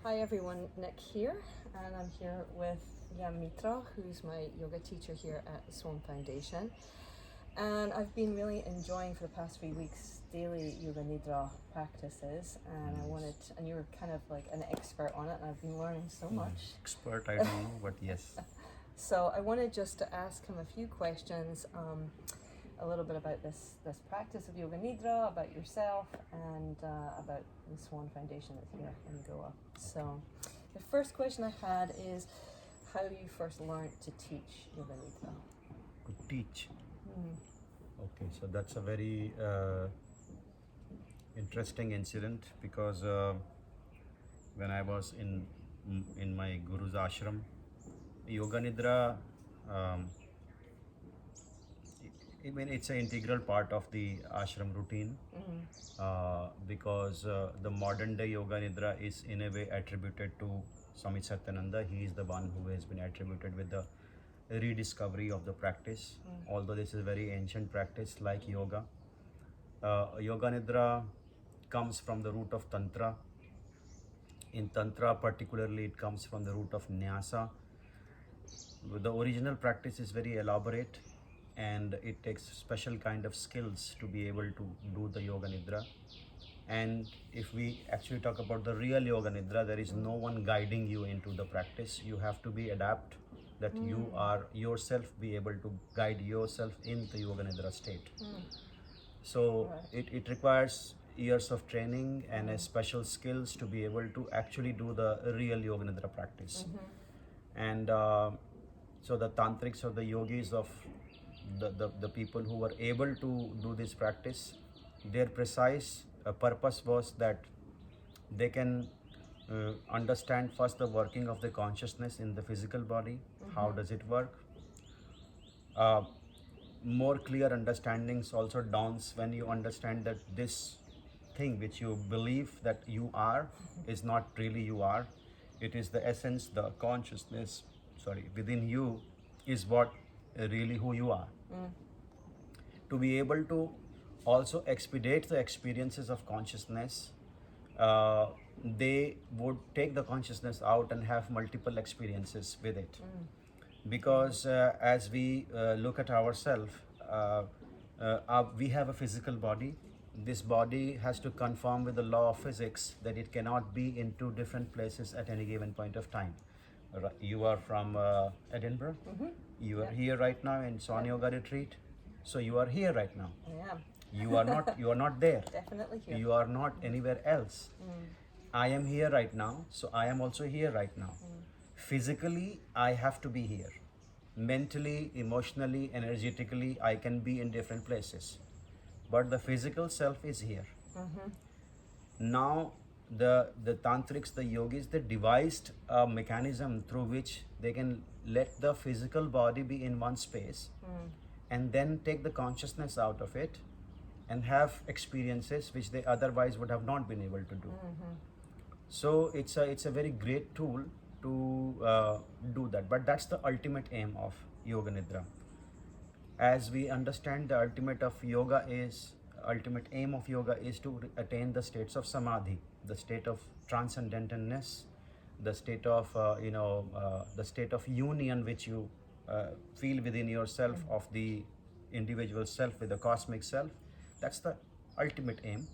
Hi everyone, Nic here, and I'm here with Gyanmitra, who's my yoga teacher here at Swan Foundation. And I've been really enjoying for the past few weeks daily Yoga Nidra practices, and and you're kind of like an expert on it, and I've been learning so much. Expert, I don't know, but yes. So I wanted just to ask him a few questions, a little bit about this practice of Yoga Nidra, about yourself, and about the Swan Foundation that's here in Goa. So the first question I had is how you first learned to teach Yoga Nidra. To teach. Okay, so that's a very interesting incident because when I was in my guru's ashram, Yoga Nidra, I mean, it's an integral part of the ashram routine because the modern day Yoga Nidra is in a way attributed to Swami Satyananda. He is the one who has been attributed with the rediscovery of the practice, although this is a very ancient practice like yoga. Yoga Nidra comes from the root of Tantra. In Tantra particularly, it comes from the root of Nyasa. The original practice is very elaborate and it takes special kind of skills to be able to do the Yoga Nidra. And if we actually talk about the real Yoga Nidra, there is no one guiding you into the practice. You have to be adapt that you are yourself be able to guide yourself in the Yoga Nidra state. So it requires years of training and a special skills to be able to actually do the real Yoga Nidra practice. And so the tantrics or the yogis of the people who were able to do this practice, their precise purpose was that they can understand first the working of the consciousness in the physical body, how does it work. More clear understandings also dawns when you understand that this thing which you believe that you are is not really you are. It is the essence, the consciousness, within you is what really who you are. To be able to also expedite the experiences of consciousness, they would take the consciousness out and have multiple experiences with it. Because as we look at ourselves, we have a physical body. This body has to conform with the law of physics that it cannot be in two different places at any given point of time. You are from Edinburgh. You are here right now in Swan Yoga Retreat. So you are here right now. I am. You are not there. Definitely here. You are not anywhere else. I am here right now, so I am also here right now. Physically, I have to be here. Mentally, emotionally, energetically, I can be in different places. But the physical self is here. Now, the tantrics, the yogis, they devised a mechanism through which they can let the physical body be in one space and then take the consciousness out of it and have experiences which they otherwise would have not been able to do. So it's a very great tool to do that. But that's the ultimate aim of Yoga Nidra. As we understand, the ultimate aim of yoga is to attain the states of samadhi, the state of transcendentness, the state of the state of union which you feel within yourself of the individual self with the cosmic self. That's the ultimate aim.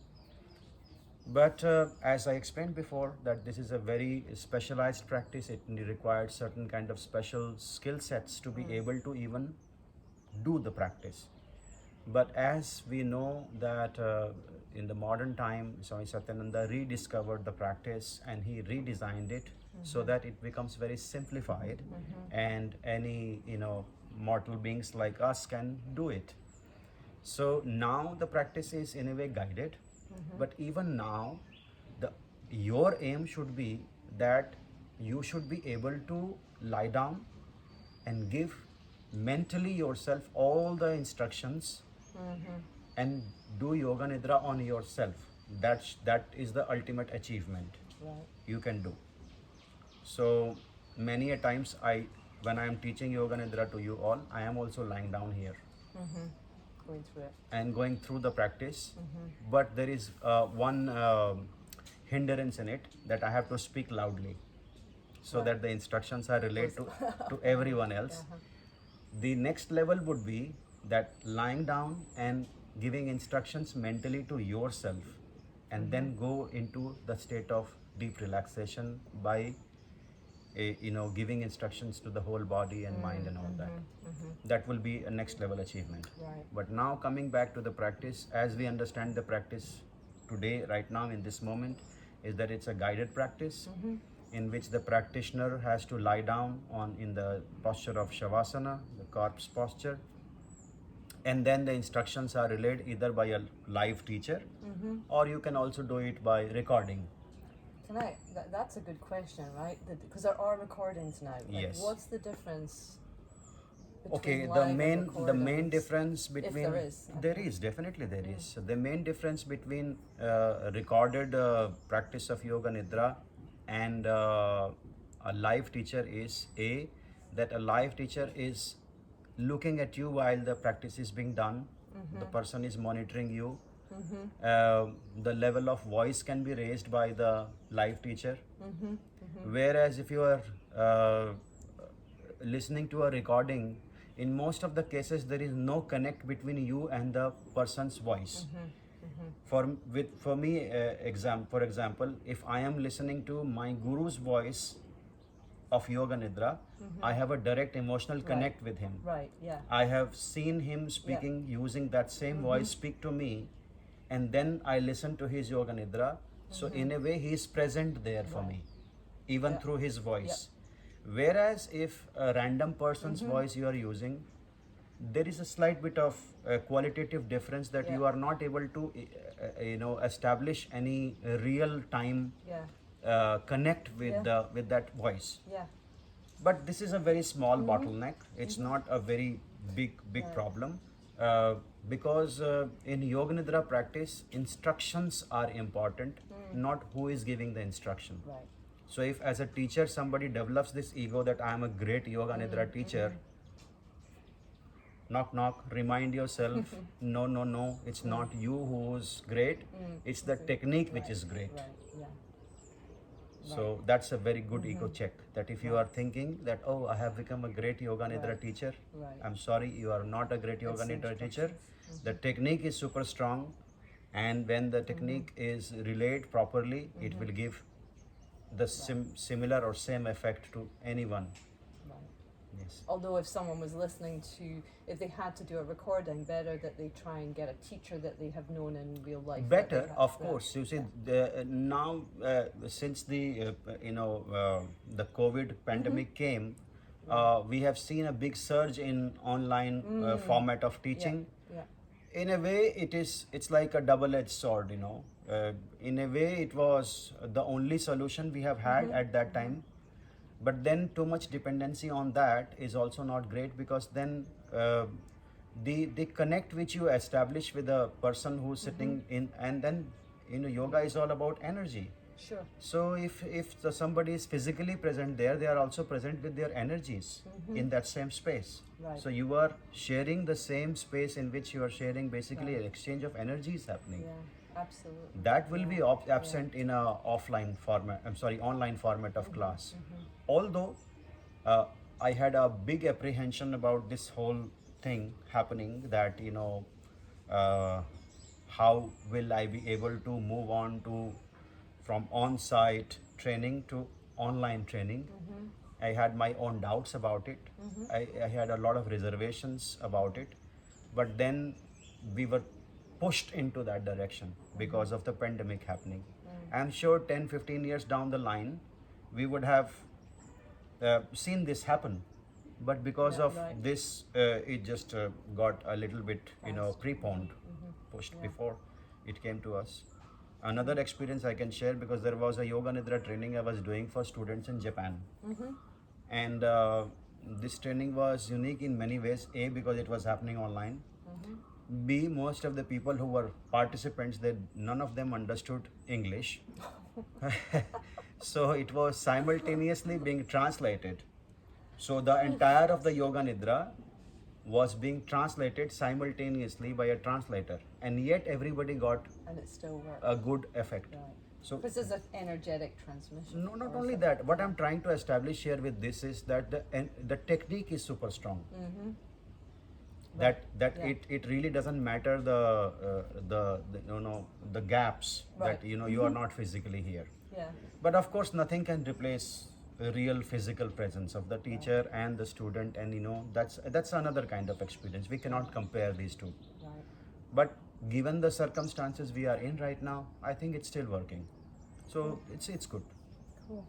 But as I explained before, that this is a very specialized practice. It requires certain kind of special skill sets to be able to even do the practice. But as we know that in the modern time, Swami Satyananda rediscovered the practice and he redesigned it so that it becomes very simplified and any mortal beings like us can do it. So now the practice is in a way guided, but even now your aim should be that you should be able to lie down and give mentally yourself all the instructions and do Yoga Nidra on yourself. That is the ultimate achievement you can do. So many a times when I am teaching Yoga Nidra to you all, I am also lying down here. Going through it. And going through the practice. But there is one hindrance in it that I have to speak loudly, so Right. that the instructions are relayed to everyone else. The next level would be that lying down and giving instructions mentally to yourself, and then go into the state of deep relaxation by giving instructions to the whole body and mind and all that. That will be a next level achievement. Right. But now coming back to the practice, as we understand the practice today, right now in this moment, is that it's a guided practice in which the practitioner has to lie down in the posture of Shavasana, the corpse posture, and then the instructions are relayed either by a live teacher, or you can also do it by recording. That's a good question, right? Because there are recordings now. Like, Yes. what's the difference between Okay, live the and main recordings? difference between there is. there is definitely there is. So the main difference between recorded practice of Yoga Nidra and a live teacher is that a live teacher is looking at you while the practice is being done. The person is monitoring you. The level of voice can be raised by the live teacher. Whereas if you are listening to a recording, in most of the cases there is no connect between you and the person's voice. For me, for example, if I am listening to my guru's voice of Yoga Nidra, I have a direct emotional connect with him. Right, yeah. I have seen him speaking using that same voice speak to me, and then I listen to his Yoga Nidra. So in a way, he is present there for me, even through his voice. Whereas if a random person's voice you are using, there is a slight bit of qualitative difference that you are not able to establish any real time connect with that voice. Yeah. But this is a very small bottleneck. It's not a very big problem, because in Yoga Nidra practice, instructions are important, not who is giving the instruction. Right. So if as a teacher somebody develops this ego that I am a great Yoga Nidra teacher, knock knock, remind yourself, no, it's not you who's great, it's the technique which is great. Right, yeah. So that's a very good ego check, that if you are thinking that, oh, I have become a great Yoga Nidra teacher, I'm sorry, you are not a great Yoga Nidra teacher. The technique is super strong, and when the technique is relayed properly, it will give the similar or same effect to anyone. Right. Yes. Although if someone was listening to, if they had to do a recording, better that they try and get a teacher that they have known in real life. Better, of course. You see, now since the the COVID pandemic came, we have seen a big surge in online format of teaching. Yeah. In a way, it's like a double-edged sword. In a way, it was the only solution we have had at that time. But then too much dependency on that is also not great, because then the connect which you establish with a person who's sitting in, and then yoga is all about energy. Sure. So if somebody is physically present there, they are also present with their energies in that same space. Right. So you are sharing the same space in which you are sharing basically an exchange of energies happening. Yeah, absolutely. That will be absent in a online format of class. Although I had a big apprehension about this whole thing happening, that how will I be able to move on from on-site training to online training. I had my own doubts about it. I had a lot of reservations about it, but then we were pushed into that direction because of the pandemic happening. I'm sure 10-15 years down the line we would have seen this happen, but because of this it just got a little bit preponed, pushed before it came to us. Another experience I can share, because there was a Yoga Nidra training I was doing for students in Japan. And this training was unique in many ways. A, because it was happening online. B, most of the people who were participants, none of them understood English. So it was simultaneously being translated. So the entire of the Yoga Nidra was being translated simultaneously by a translator, and yet everybody got And it still works. a good effect. Right. So This is an energetic transmission. no, not also. only that. What I'm trying to establish here with this is that the technique is super strong. That Yeah. it really doesn't matter the the gaps Right. that you are not physically here. Yeah. But of course, nothing can replace a real physical presence of the teacher and the student, and that's another kind of experience. We cannot compare these two. Right. But given the circumstances we are in right now, I think it's still working. So it's good. Cool.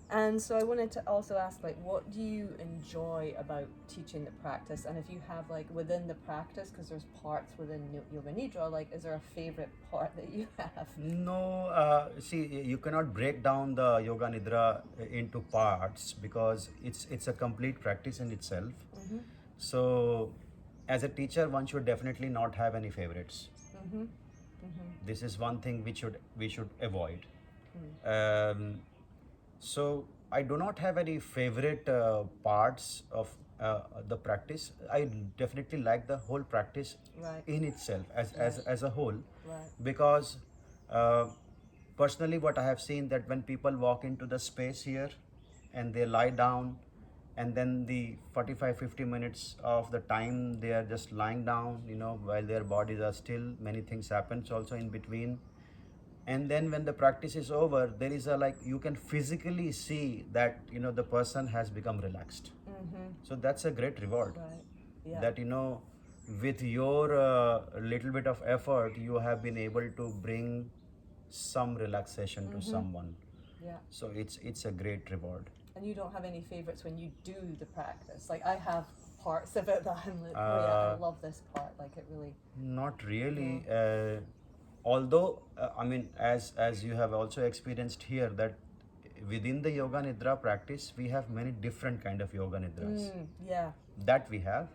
And so I wanted to also ask, like, what do you enjoy about teaching the practice? And if you have, like, within the practice, because there's parts within Yoga Nidra, like, is there a favorite part that you have? No, see, you cannot break down the Yoga Nidra into parts because it's a complete practice in itself. So, as a teacher, one should definitely not have any favorites. This is one thing we should avoid. So I do not have any favorite parts of the practice. I definitely like the whole practice Right. in itself as a whole, Right. because personally what I have seen that when people walk into the space here and they lie down, and then the 45-50 minutes of the time they are just lying down, while their bodies are still, many things happens also in between. And then when the practice is over, there is you can physically see that the person has become relaxed. So that's a great reward. Right. Yeah. That with your little bit of effort, you have been able to bring some relaxation to someone. Yeah. So it's a great reward. And you don't have any favorites when you do the practice? Like, I have parts of it that I'm like, oh yeah, I love this part. Like, it really. Not really. Although, I mean, as you have also experienced here, that within the Yoga Nidra practice, we have many different kind of Yoga Nidras. Yeah. That we have.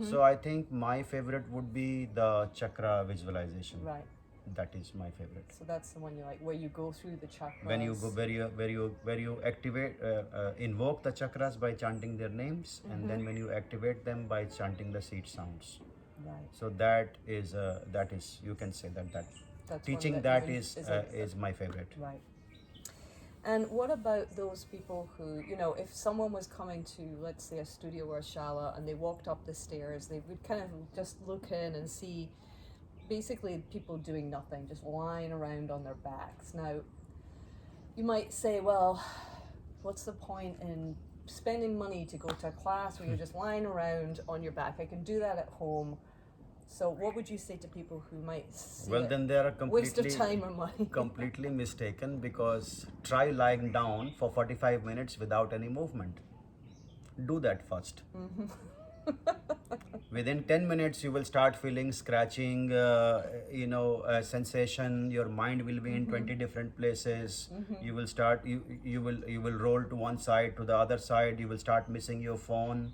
So I think my favorite would be the Chakra Visualization. Right. That is my favorite. So that's the one you like, where you go through the chakras. When you go, where you activate, invoke the chakras by chanting their names, and then when you activate them by chanting the seed sounds. Right. So that is you can say that That's teaching one that you- is my favorite. Right. And what about those people who, if someone was coming to, let's say, a studio or a shala, and they walked up the stairs, they would kind of just look in and see basically people doing nothing, just lying around on their backs. Now, you might say, well, what's the point in spending money to go to a class where you're just lying around on your back? I can do that at home. So what would you say to people who might see Well, it then they are waste of completely time or money? completely mistaken, because try lying down for 45 minutes without any movement. Do that first. Within 10 minutes, you will start feeling scratching, sensation. Your mind will be in 20 different places. You will start. You will roll to one side, to the other side. You will start missing your phone.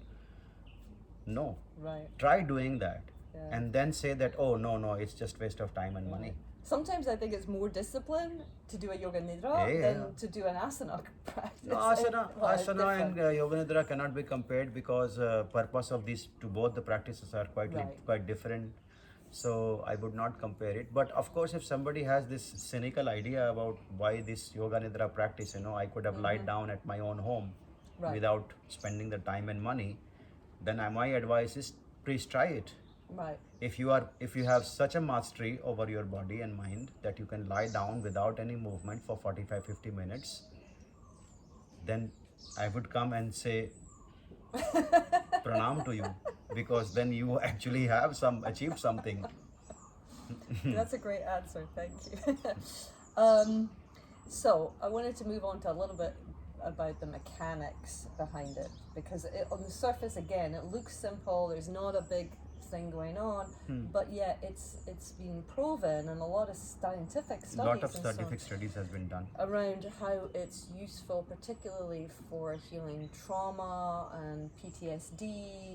No. Right. Try doing that, Yeah. and then say that, oh no, it's just waste of time and money. Sometimes I think it's more discipline to do a Yoga Nidra Yeah. than to do an asana practice. No, asana Well, it's and different. Yoga Nidra cannot be compared, because purpose of these to both the practices are Right. quite different. So I would not compare it. But of course, if somebody has this cynical idea about why this Yoga Nidra practice, I could have lied down at my own home Right. without spending the time and money, then my advice is, please try it. Right. If you have such a mastery over your body and mind that you can lie down without any movement for 45-50 minutes, then I would come and say pranam to you, because then you actually have achieved something. That's a great answer. Thank you. So I wanted to move on to a little bit about the mechanics behind it, because on the surface, again, it looks simple. There's not a big thing going on, but yet it's been proven, and a lot of scientific A studies lot of and so on scientific studies has been done. around how it's useful, particularly for healing trauma and PTSD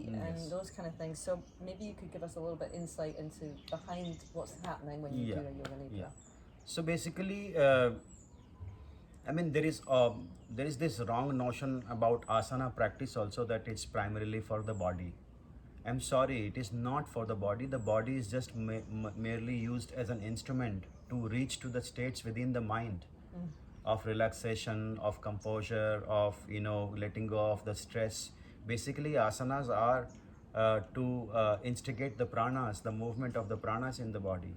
and Yes. those kind of things. So maybe you could give us a little bit insight into behind what's happening when you Yeah. do a Yoga Nidra. Yeah. So basically, there is this wrong notion about asana practice also, that it's primarily for the body. I'm sorry, it is not for the body. The body is just merely used as an instrument to reach to the states within the mind of relaxation, of composure, of letting go of the stress. Basically, asanas are to instigate the pranas, the movement of the pranas in the body,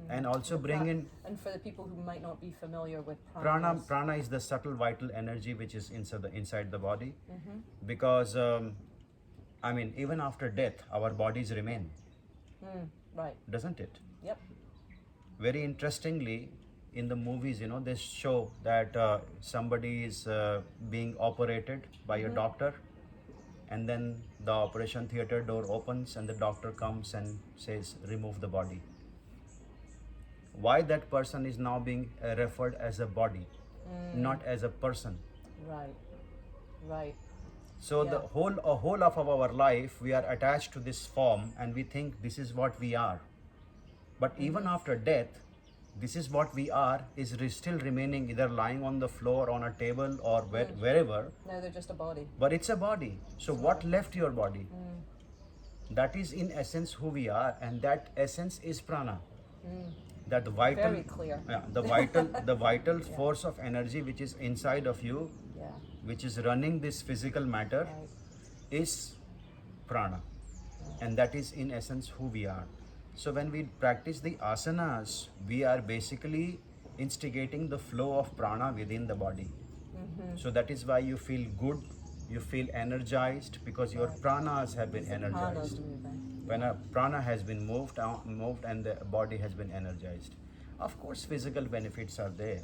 and also bring in. And for the people who might not be familiar with Prana is the subtle vital energy which is inside the body, because even after death, our bodies remain, right? doesn't it? Yep. Very interestingly, in the movies, they show that somebody is being operated by a doctor, and then the operation theater door opens and the doctor comes and says, remove the body. Why that person is now being referred as a body, not as a person? Right. So Yeah. the whole of our life, we are attached to this form and we think this is what we are. But even after death, this is what we are is still remaining, either lying on the floor, on a table, or wherever. Now they're just a body. But it's a body. So what left your body? That is in essence who we are, and that essence is prana. That vital, Very clear. Yeah, the vital force of energy which is inside of you, Yeah. which is running this physical matter, Right. is prana, and that is in essence who we are. So when we practice the asanas, we are basically instigating the flow of prana within the body. So that is why you feel good, you feel energized, because your pranas have been Prana's energized. moving. When a prana has been moved and the body has been energized, of course physical benefits are there.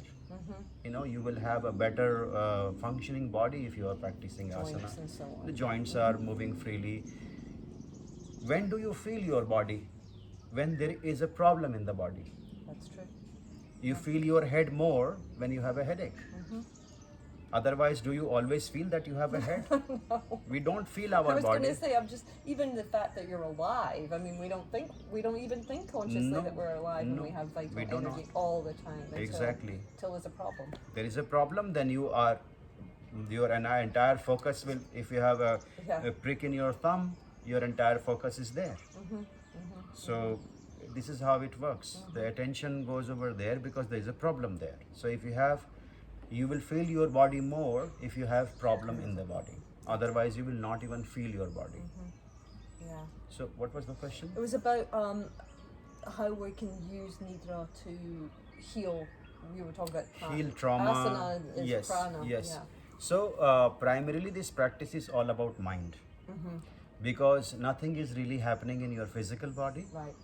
You will have a better functioning body if you are practicing Joints asana. and so on. The joints are moving freely. When do you feel your body? When there is a problem in the body. That's true. You feel your head more when you have a headache. Otherwise, do you always feel that you have a head? No. We don't feel I our was going body. to say, even the fact that you're alive. I mean, we don't even think consciously No, that we're alive when no, we have vital we do energy not. all the time. Exactly. Till there's a problem. There is a problem, then your entire focus will, if you have a prick in your thumb, your entire focus is there. So this is how it works. The attention goes over there because there is a problem there. So if you will feel your body more if you have problem in the body. Otherwise, you will not even feel your body. Yeah. So what was the question? It was about how we can use Nidra to heal. We were talking about prana. Heal trauma. Asana is Yes, prana. yes. Yeah. So primarily this practice is all about mind, because nothing is really happening in your physical body. Right.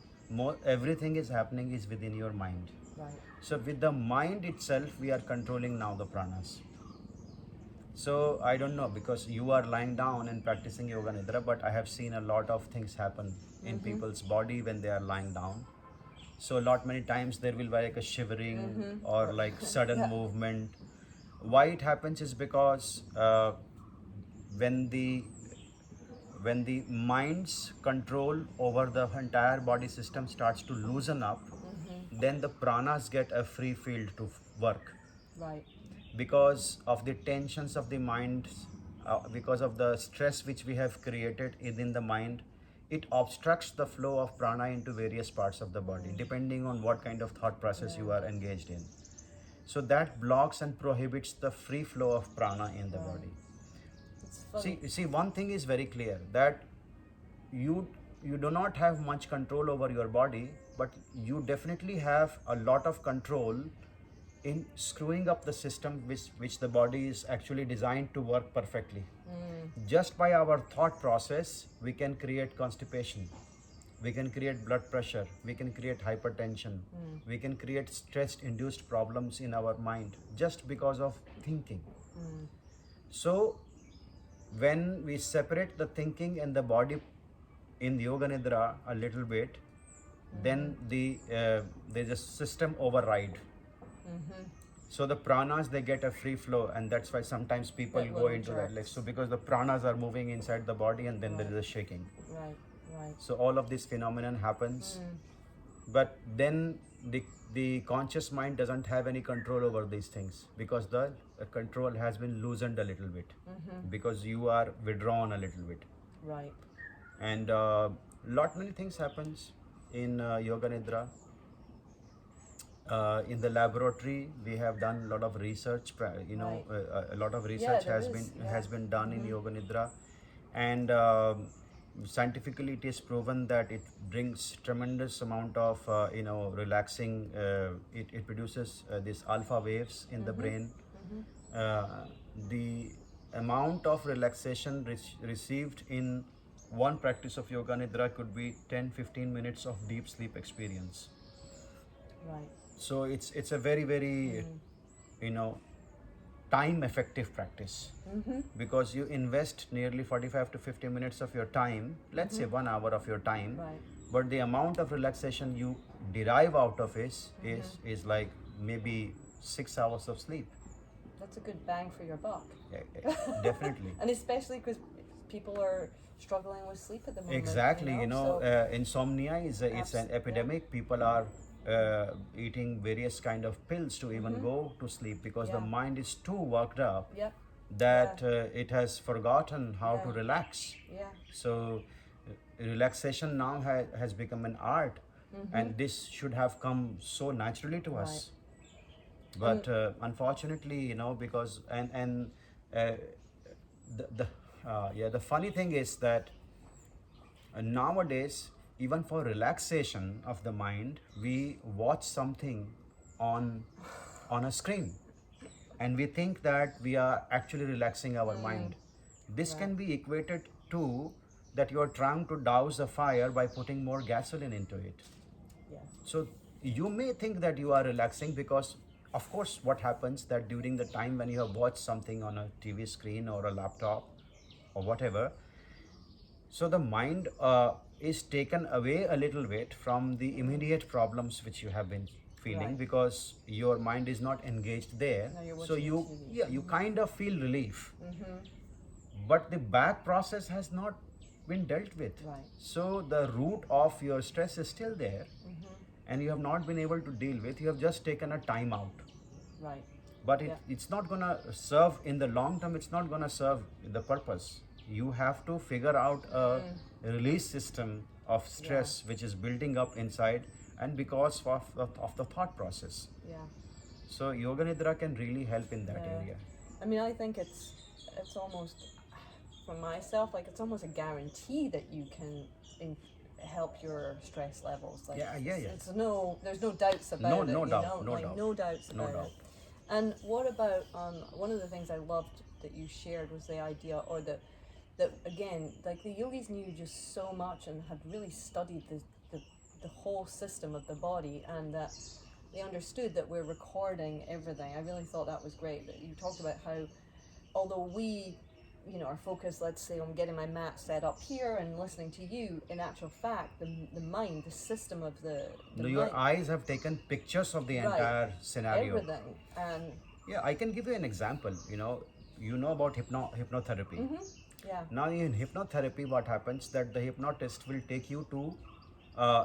Everything is happening is within your mind. Right. So with the mind itself, we are controlling now the pranas. So I don't know, because you are lying down and practicing Yoga Nidra, but I have seen a lot of things happen in people's body when they are lying down. So many times there will be like a shivering or like sudden movement. Why it happens is because when the mind's control over the entire body system starts to loosen up, then the pranas get a free field to work. Right. Because of the tensions of the mind, because of the stress which we have created within the mind, it obstructs the flow of prana into various parts of the body, depending on what kind of thought process you are engaged in. So that blocks and prohibits the free flow of prana in the body. It's funny. See, one thing is very clear, that you do not have much control over your body, but you definitely have a lot of control in screwing up the system which the body is actually designed to work perfectly. Just by our thought process, we can create constipation, we can create blood pressure, we can create hypertension, we can create stress-induced problems in our mind just because of thinking. So when we separate the thinking and the body in the Yoga Nidra a little bit, then there's a system override. So the pranas, they get a free flow, and that's why sometimes people That go little into that. Like, jerks. so because the pranas are moving inside the body, and then there is a shaking. Right. So all of this phenomenon happens, but then the conscious mind doesn't have any control over these things, because the control has been loosened a little bit, because you are withdrawn a little bit. Right. And many things happens in Yoga Nidra. In the laboratory, we have done a lot of research. Right. A lot of research there has is, been yeah. has been done in Yoga Nidra, and scientifically it is proven that it brings tremendous amount of relaxing. It produces these alpha waves in the brain. The amount of relaxation received in one practice of Yoga Nidra could be 10-15 minutes of deep sleep experience. Right. So it's a very time effective practice, because you invest nearly 45 to 50 minutes of your time, let's say 1 hour of your time, Right. but the amount of relaxation you derive out of is like maybe 6 hours of sleep. That's a good bang for your buck. Definitely. And especially because people are struggling with sleep at the moment. Exactly, so insomnia is it's an epidemic. People are eating various kind of pills to even go to sleep, because the Yeah. mind is too worked up Yep. that it has forgotten how to Yeah. relax. Yeah. So relaxation now has become an art, and this should have come so naturally to us. But unfortunately, because uh, the funny thing is that nowadays, even for relaxation of the mind, we watch something on a screen, and we think that we are actually relaxing our mind. This can be equated to that you are trying to douse a fire by putting more gasoline into it. Yeah. So you may think that you are relaxing, because of course what happens that during the time when you have watched something on a TV screen or a laptop or whatever, so the mind is taken away a little bit from the immediate problems which you have been feeling, Right. because your mind is not engaged there. Now you're So watching you TV. you kind of feel relief, but the back process has not been dealt with. Right. So the root of your stress is still there, and you have not been able to deal with. You have just taken a time out, Right. but Yeah. it's not gonna serve in the long term. It's not gonna serve the purpose. You have to figure out a release system of stress which is building up inside, and because of the thought process. Yeah. So Yoga Nidra can really help in that Yeah. area. I mean, I think it's almost, for myself, like it's almost a guarantee that you can help your stress levels. Like Yeah. It's there's no doubts about No, it. no you doubt, know? no like doubt. no doubts No about doubt. it. And what about one of the things I loved that you shared was the idea, or that again, like the yogis knew just so much and had really studied the whole system of the body, and that they understood that we're recording everything. I really thought that was great. That you talked about how, although we, are focused, let's say, on getting my mat set up here and listening to you, in actual fact, the mind, the system of the No, your mind, eyes have taken pictures of the Right. entire scenario. everything, and Yeah, I can give you an example. You know about hypnotherapy. yeah, Now in hypnotherapy, what happens that the hypnotist will take you to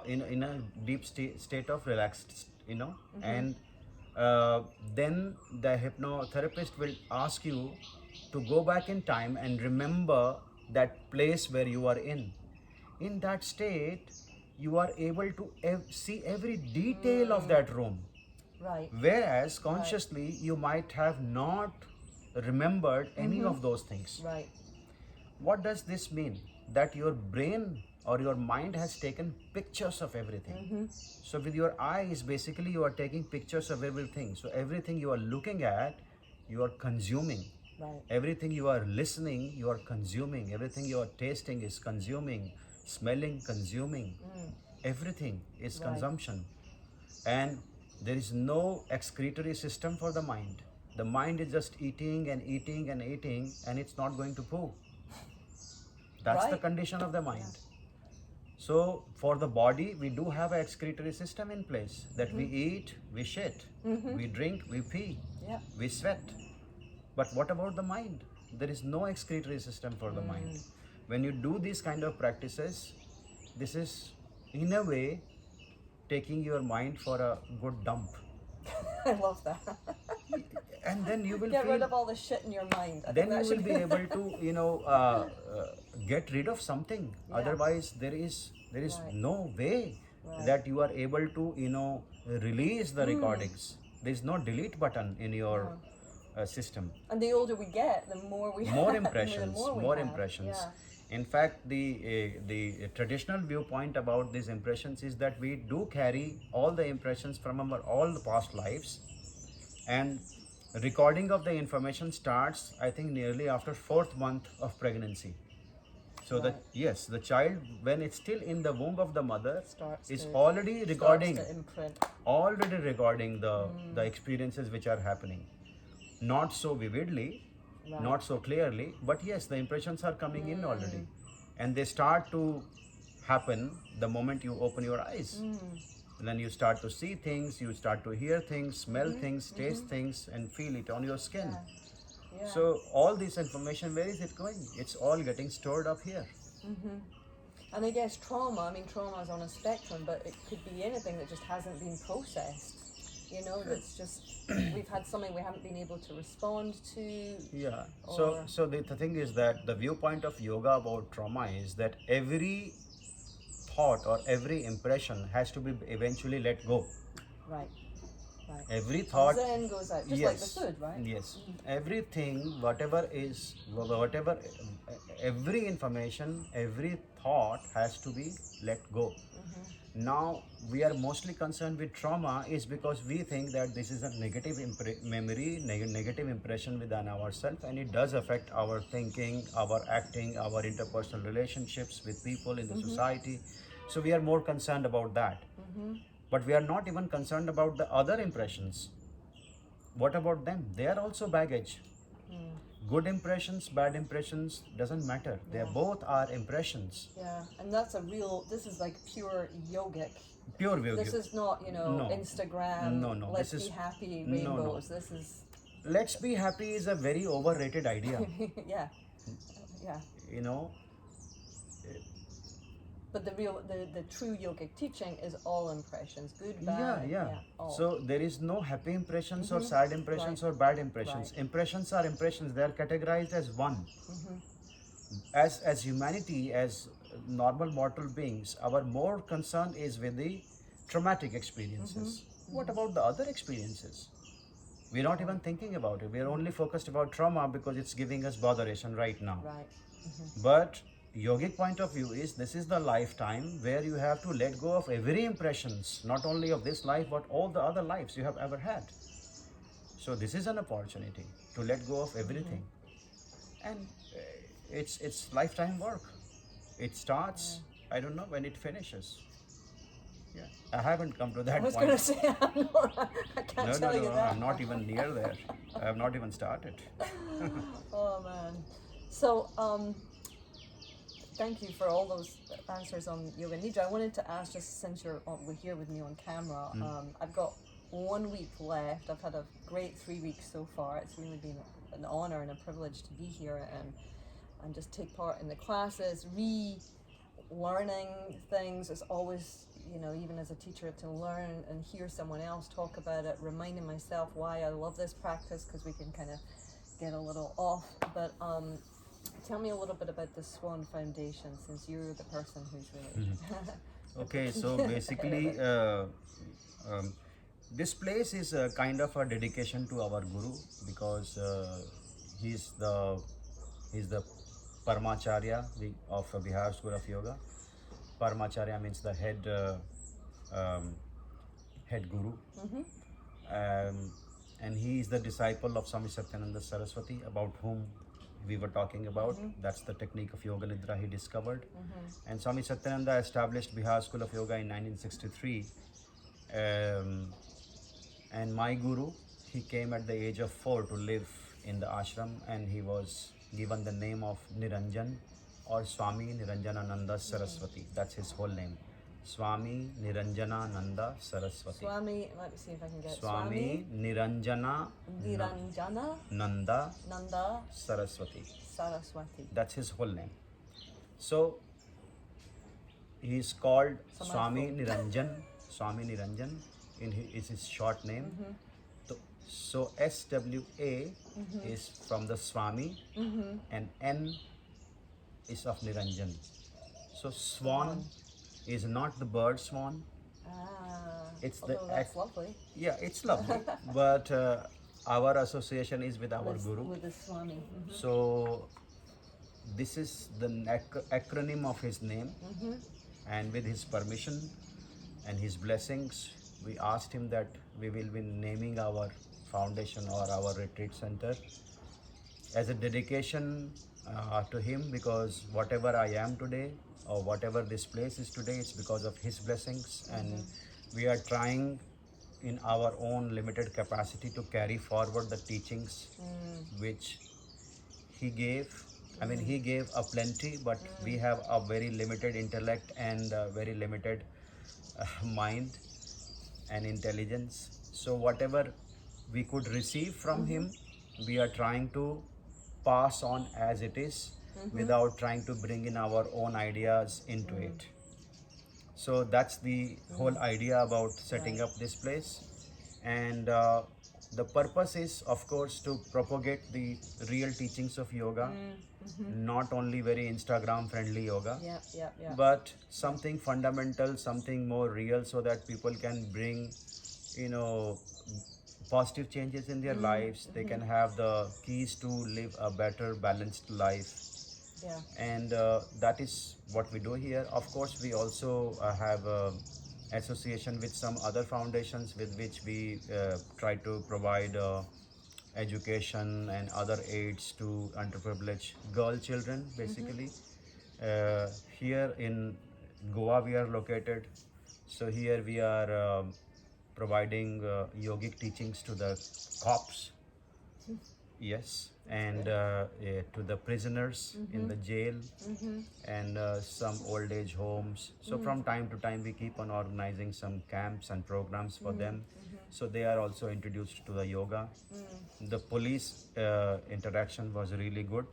in a deep state of relaxed, and then the hypnotherapist will ask you to go back in time and remember that place where you are in. In that state, you are able to see every detail of that room. right, Whereas consciously, you might have not remembered any of those things. right, What does this mean? That your brain or your mind has taken pictures of everything. So with your eyes, basically you are taking pictures of everything. So everything you are looking at, you are consuming. right, Everything you are listening, you are consuming. Everything you are tasting is consuming. Smelling, consuming. Everything is Right. consumption. And there is no excretory system for the mind. The mind is just eating and eating and eating, and it's not going to poo. That's the Right. condition of the mind. So for the body, we do have an excretory system in place, that we eat, we shit, we drink, we pee, yeah, we sweat. But what about the mind? There is no excretory system for the mind. When you do these kind of practices, this is in a way taking your mind for a good dump. I love that. And then you will Get feel, rid of all the shit in your mind. I then think that you will should be able to get rid of something. Yeah. Otherwise there is Right. no way Right. that you are able to release the recordings. There's no delete button in your system. And the older we get, the more we More the impressions, more we more have. impressions. Yeah. In fact, the traditional viewpoint about these impressions is that we do carry all the impressions from our all the past lives, and recording of the information starts, I think, nearly after 4th month of pregnancy. So that yes, the child, when it's still in the womb of the mother, is already recording, the experiences which are happening. Not so vividly, not so clearly, but yes, the impressions are coming in already, and they start to happen the moment you open your eyes. Then you start to see things, you start to hear things, smell things, taste things, and feel it on your skin. Yeah. So all this information, where is it going? It's all getting stored up here. And I guess trauma is on a spectrum, but it could be anything that just hasn't been processed. You know, that's just, we've had something we haven't been able to respond to. Yeah. So the thing is that the viewpoint of yoga about trauma is that every thought or every impression has to be eventually let go. Right. Every thought, Zen goes out, just like the food, right? Yes. Everything, whatever, every information, every thought has to be let go. Now, we are mostly concerned with trauma is because we think that this is a negative memory, negative impression within ourselves, and it does affect our thinking, our acting, our interpersonal relationships with people in the society. So we are more concerned about that. But we are not even concerned about the other impressions. What about them? They are also baggage. Good impressions, bad impressions, doesn't matter. They both are impressions. Yeah, and that's this is like pure yogic. Pure yogic. This is not, Instagram, let's be happy, rainbows. This is... Let's be happy is a very overrated idea. Yeah. You know. But the true yogic teaching is all impressions, good, bad. All. So there is no happy impressions or sad impressions or bad impressions. Impressions are impressions. They are categorized as one. As humanity, as normal mortal beings, our more concern is with the traumatic experiences. What about the other experiences? We're not even thinking about it. We're only focused about trauma because it's giving us botheration right now. Right. But yogic point of view is this is the lifetime where you have to let go of every impressions, not only of this life but all the other lives you have ever had. So this is an opportunity to let go of everything, and it's lifetime work. It starts, I don't know when it finishes. I haven't come to that point. I was going to say, I can't tell you that. I'm not even near there. I have not even started. Oh man. So thank you for all those answers on Yoga Nidra. I wanted to ask, just since you're here with me on camera, I've got 1 week left. I've had a great 3 weeks so far. It's really been an honor and a privilege to be here and just take part in the classes, learning things. It's always, even as a teacher, to learn and hear someone else talk about it, reminding myself why I love this practice, because we can kind of get a little off. But tell me a little bit about the Swan Foundation, since you're the person who's really... Okay, so basically this place is a kind of a dedication to our Guru, because he's the Paramacharya of Bihar School of Yoga. Paramacharya means the head guru, and he is the disciple of Swami Satyananda Saraswati, about whom we were talking about. That's the technique of Yoga Nidra he discovered. And Swami Satyananda established Bihar School of Yoga in 1963. And my guru, he came at the age of 4 to live in the ashram, and he was given the name of Niranjan, or Swami Niranjanananda Saraswati. That's his whole name. Swami Niranjanananda Saraswati. Swami, let me see if I can get it. Swami Niranjana Nanda Saraswati. That's his whole name. So he is called Swami Niranjan. Swami Niranjan is his short name. So SWA is from the Swami, and N is of Niranjan. So Swan is not the bird swan. It's Although that's lovely. Yeah, it's lovely. But our association is with our guru. With the Swami. So this is the acronym of his name, and with his permission and his blessings, we asked him that we will be naming our foundation or our retreat center as a dedication to him, because whatever I am today or whatever this place is today, it's because of his blessings, and we are trying in our own limited capacity to carry forward the teachings which he gave. I mean, he gave a plenty, but we have a very limited intellect and very limited mind and intelligence. So whatever we could receive from him, we are trying to pass on as it is, without trying to bring in our own ideas into it. So that's the whole idea about setting up this place. And the purpose is, of course, to propagate the real teachings of yoga, not only very Instagram friendly yoga, but something fundamental, something more real, so that people can bring, positive changes in their lives. They can have the keys to live a better, balanced life. And that is what we do here. Of course, we also have association with some other foundations with which we try to provide education and other aids to underprivileged girl children, basically. Here in Goa we are located, so here we are providing yogic teachings to the cops, yes, and to the prisoners in the jail, and some old age homes. So from time to time we keep on organizing some camps and programs for them, so they are also introduced to the yoga. The police interaction was really good,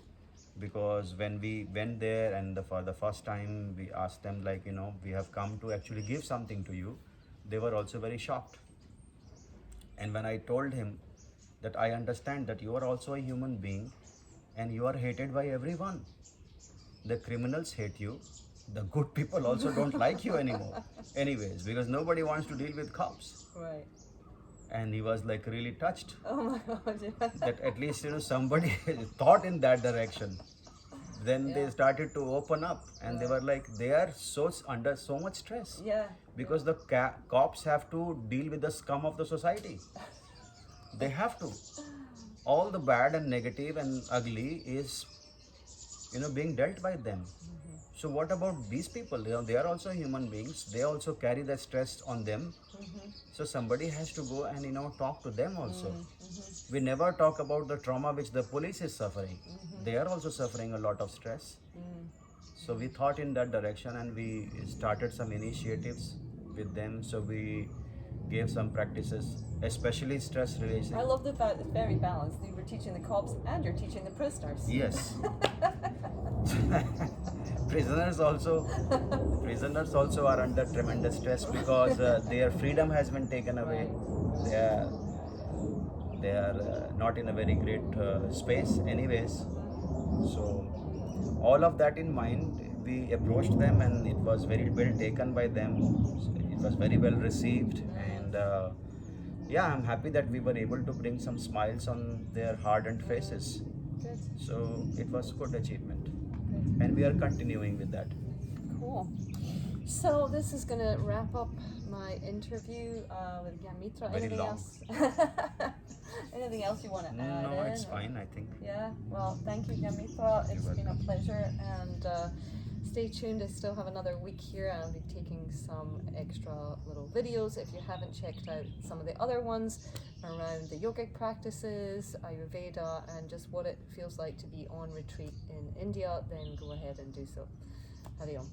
because when we went there and for the first time we asked them, like, we have come to actually give something to you, they were also very shocked. And when I told him that I understand that you are also a human being and you are hated by everyone, the criminals hate you, the good people also don't like you anymore anyways, because nobody wants to deal with cops. Right. And he was like really touched. Oh my God, yeah. That at least somebody thought in that direction. Then they started to open up, and they were like, they are under so much stress. Because the cops have to deal with the scum of the society. They have to. All the bad and negative and ugly is, being dealt by them. So what about these people? They are also human beings. They also carry that stress on them. So somebody has to go and talk to them also. We never talk about the trauma which the police is suffering. They are also suffering a lot of stress. So we thought in that direction, and we started some initiatives with them. So we gave some practices, especially stress releasing. I love the fact it's very balanced. You were teaching the cops and you're teaching the prisoners. Yes. Prisoners also are under tremendous stress, because their freedom has been taken away. They are not in a very great space anyways. So all of that in mind, we approached them, and it was very well taken by them. It was very well received, and I'm happy that we were able to bring some smiles on their hardened faces. Good. So it was a good achievement, and we are continuing with that. Cool. So this is going to wrap up my interview with Gyanmitra. Very Anything long. else? Anything else you want to add? No, it's fine, I think. Yeah. Well, thank you, Gyanmitra. It's been a pleasure, and stay tuned. I still have another week here, and I'll be taking some extra little videos. If you haven't checked out some of the other ones around the yogic practices, Ayurveda, and just what it feels like to be on retreat in India, then go ahead and do so. Hari Om.